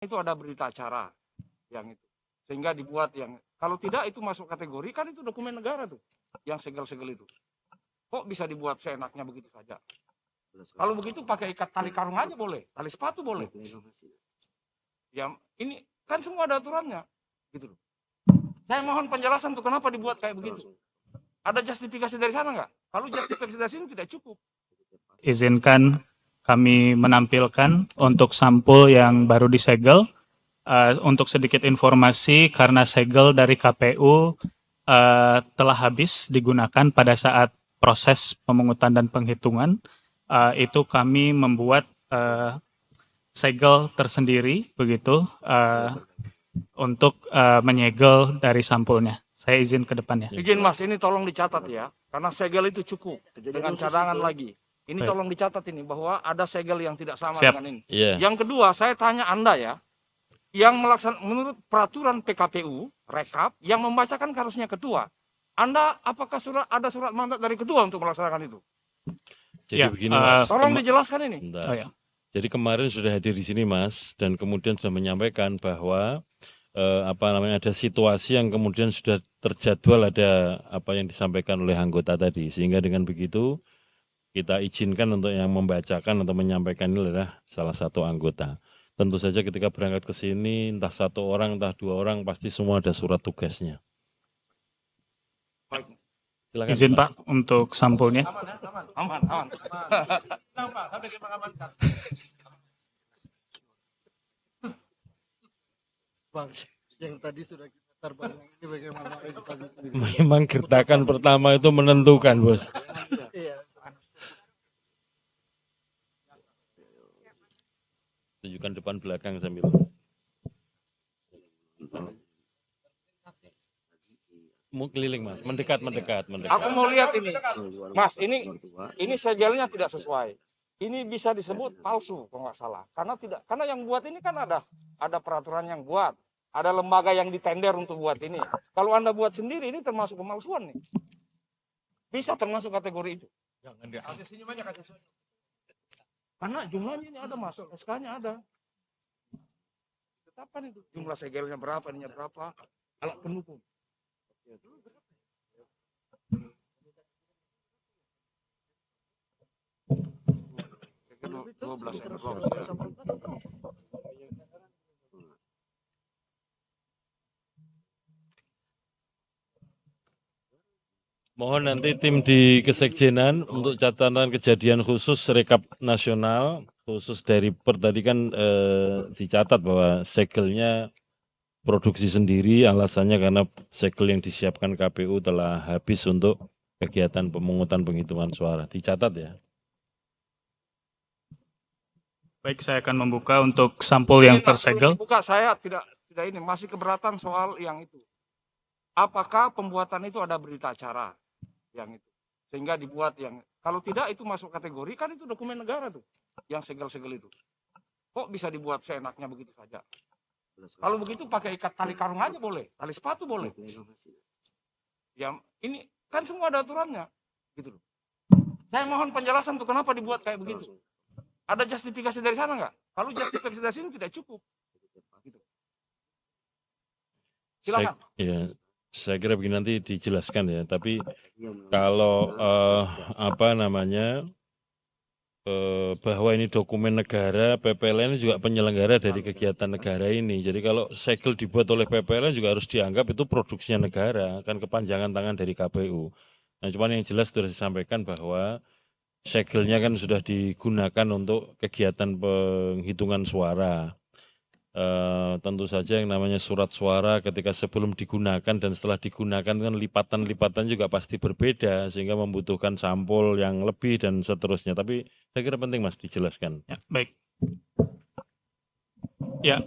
itu ada berita acara yang itu, sehingga dibuat yang kalau tidak itu masuk kategori, kan itu dokumen negara tuh yang segel-segel itu. Kok bisa dibuat seenaknya begitu saja? Kalau begitu pakai ikat tali karung aja boleh, tali sepatu boleh. Ya ini kan semua ada aturannya gitu loh. Saya mohon penjelasan tuh kenapa dibuat kayak begitu. Ada justifikasi dari sana nggak? Kalau justifikasi dari sini tidak cukup. Izinkan kami menampilkan untuk sampul yang baru disegel. Untuk sedikit informasi, karena segel dari KPU telah habis digunakan pada saat proses pemungutan dan penghitungan, itu kami membuat segel tersendiri begitu untuk menyegel dari sampulnya. Saya izin ke depannya. Izin Mas, ini tolong dicatat ya, karena segel itu cukup dengan cadangan lagi. Ini tolong dicatat ini bahwa ada segel yang tidak sama Siap. dengan ini. Iya. Yang kedua, saya tanya Anda ya, yang melaksanakan menurut peraturan PKPU, rekap, yang membacakan harusnya ketua. Anda apakah ada surat mandat dari ketua untuk melaksanakan itu? Jadi Ya, begini Mas. Tolong dijelaskan ini. Bentar. Oh ya. Jadi kemarin sudah hadir di sini Mas, dan kemudian sudah menyampaikan bahwa ada situasi yang kemudian sudah terjadwal, ada apa yang disampaikan oleh anggota tadi, sehingga dengan begitu kita izinkan untuk yang membacakan atau menyampaikan ini adalah salah satu anggota. Tentu saja ketika berangkat ke sini, entah satu orang, entah dua orang, pasti semua ada surat tugasnya. Baik. Silakan. Izin Pak untuk sampulnya. Aman. Bang, yang tadi sudah kita terbang ini bagaimana kita bisa Memang gertakan pertama itu menentukan, Bos. iya. Tunjukkan depan belakang sambil. Mau keliling Mas, mendekat. Aku mau lihat ini. Mas, ini segelnya tidak sesuai. Ini bisa disebut palsu kalau nggak salah. Karena yang buat ini kan ada peraturan yang buat. Ada lembaga yang ditender untuk buat ini. Kalau Anda buat sendiri ini termasuk pemalsuan nih. Bisa termasuk kategori itu. Jangan dia. Asisinya banyak asisinya. Karena jumlahnya ini ada Mas, SK-nya ada. Tetapkan itu. Jumlah segelnya berapa, ininya berapa. Alat pendukung. 12 envelope. Mohon nanti tim di Kesekjenan untuk catatan kejadian khusus rekap nasional, khusus dari tadi kan dicatat bahwa segelnya produksi sendiri, alasannya karena segel yang disiapkan KPU telah habis untuk kegiatan pemungutan penghitungan suara. Dicatat ya. Baik, saya akan membuka untuk sampul yang tersegel. Buka, saya tidak ini masih keberatan soal yang itu. Apakah pembuatan itu ada berita acara yang itu, sehingga dibuat yang kalau tidak itu masuk kategori, kan itu dokumen negara tuh yang segel-segel itu. Kok bisa dibuat seenaknya begitu saja? Kalau begitu pakai ikat tali karung aja boleh, tali sepatu boleh. Ya ini kan semua ada aturannya gitu loh. Saya mohon penjelasan tuh kenapa dibuat kayak begitu. Ada justifikasi dari sana nggak? Kalau justifikasi dari sini tidak cukup. Gitu. Silakan. Saya kira begini, nanti dijelaskan ya. Tapi kalau bahwa ini dokumen negara, PPLN juga penyelenggara dari kegiatan negara ini. Jadi kalau segel dibuat oleh PPLN juga harus dianggap itu produksinya negara, kan kepanjangan tangan dari KPU. Nah, cuman yang jelas sudah disampaikan bahwa segelnya kan sudah digunakan untuk kegiatan penghitungan suara. Tentu saja yang namanya surat suara ketika sebelum digunakan dan setelah digunakan kan lipatan-lipatan juga pasti berbeda, sehingga membutuhkan sampul yang lebih dan seterusnya. Tapi saya kira penting Mas dijelaskan. Ya, baik. Ya,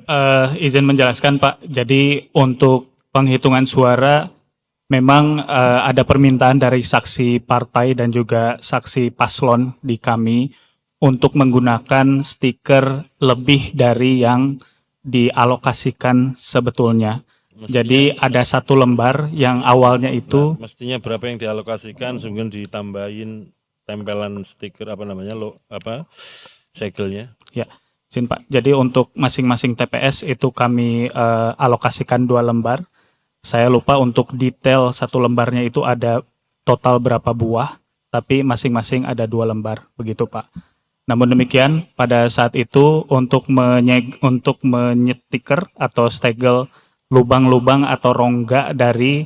izin menjelaskan Pak. Jadi untuk penghitungan suara memang ada permintaan dari saksi partai dan juga saksi paslon di kami untuk menggunakan stiker lebih dari yang dialokasikan sebetulnya. Jadi ada satu lembar yang awalnya itu mestinya berapa yang dialokasikan, kemudian ditambahin tempelan stiker segelnya. ya. Izin Pak. Jadi untuk masing-masing TPS itu kami alokasikan 2 lembar. Saya lupa untuk detail satu lembarnya itu ada total berapa buah, tapi masing-masing ada 2 lembar, begitu Pak. Namun demikian, pada saat itu untuk menyetiker atau stegel lubang-lubang atau rongga dari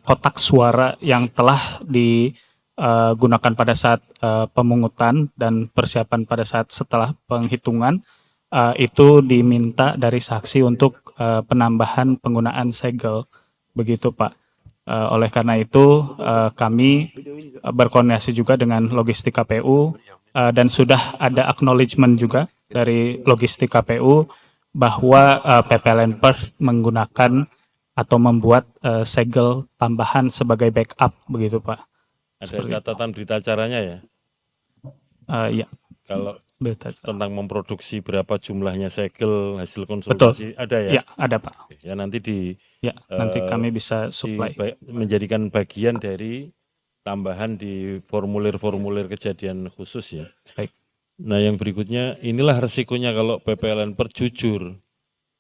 kotak suara yang telah digunakan pada saat pemungutan dan persiapan pada saat setelah penghitungan, itu diminta dari saksi untuk penambahan penggunaan segel, begitu Pak. Oleh karena itu kami berkoordinasi juga dengan logistik KPU dan sudah ada acknowledgement juga dari logistik KPU bahwa PPLN Perth menggunakan atau membuat segel tambahan sebagai backup, begitu Pak. Ada Seperti itu. catatan berita acaranya ya? Ya, Kalau berita. tentang memproduksi berapa jumlahnya segel hasil konsultasi ada ya? Ya, ada Pak. Ya nanti Ya, nanti kami bisa supply. menjadikan bagian dari tambahan di formulir-formulir kejadian khusus ya. Baik. Nah yang berikutnya, inilah resikonya kalau PPLN Perth jujur.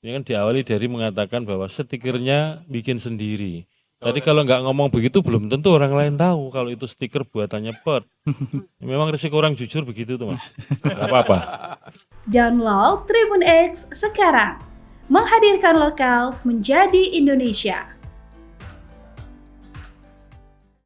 Ini kan diawali dari mengatakan bahwa stikernya bikin sendiri. Tadi kalau nggak ngomong begitu belum tentu orang lain tahu kalau itu stiker buatannya Perth. Memang risiko orang jujur begitu tuh Mas. Nggak apa-apa. Download Tribun X sekarang. Menghadirkan lokal menjadi Indonesia.